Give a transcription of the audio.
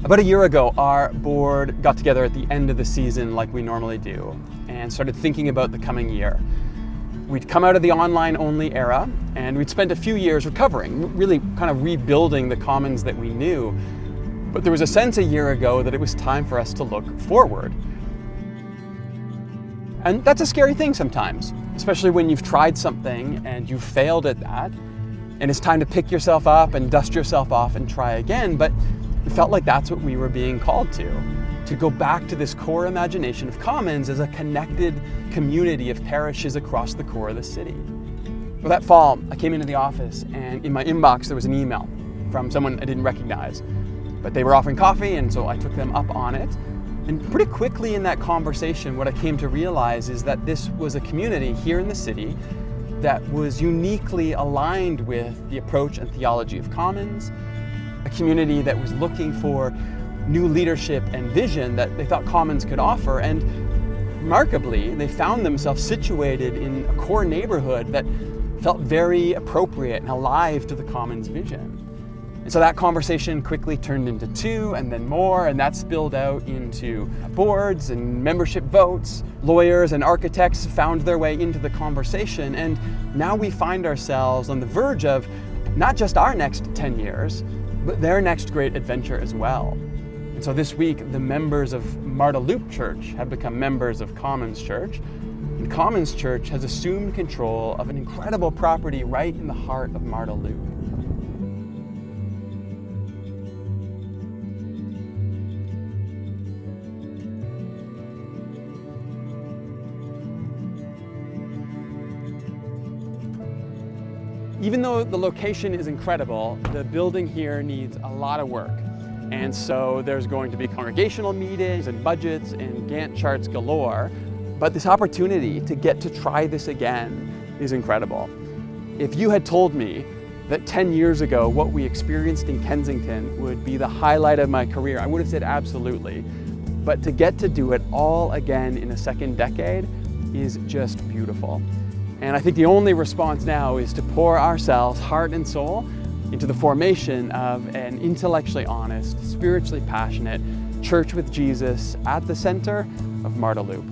About a year ago, our board got together at the end of the season like we normally do and started thinking about the coming year. We'd come out of the online-only era and we'd spent a few years recovering, really kind of rebuilding the commons that we knew. But there was a sense a year ago that it was time for us to look forward. And that's a scary thing sometimes, especially when you've tried something and you've failed at that, and it's time to pick yourself up and dust yourself off and try again. But it felt like that's what we were being called to go back to this core imagination of commons as a connected community of parishes across the core of the city. Well, that fall, I came into the office and in my inbox there was an email from someone I didn't recognize, but they were offering coffee, and so I took them up on it. And pretty quickly in that conversation, what I came to realize is that this was a community here in the city that was uniquely aligned with the approach and theology of commons, a community that was looking for new leadership and vision that they thought commons could offer. And remarkably, they found themselves situated in a core neighborhood that felt very appropriate and alive to the commons vision. And so that conversation quickly turned into two and then more, and that spilled out into boards and membership votes. Lawyers and architects found their way into the conversation, and now we find ourselves on the verge of not just our next 10 years, but their next great adventure as well. And so this week, the members of Marda Loop Church have become members of Commons Church, and Commons Church has assumed control of an incredible property right in the heart of Marda Loop. Even though the location is incredible, the building here needs a lot of work. And so there's going to be congregational meetings and budgets and Gantt charts galore. But this opportunity to get to try this again is incredible. If you had told me that 10 years ago what we experienced in Kensington would be the highlight of my career, I would have said absolutely. But to get to do it all again in a second decade is just beautiful. And I think the only response now is to pour ourselves, heart and soul, into the formation of an intellectually honest, spiritually passionate church with Jesus at the center of Marda Loop.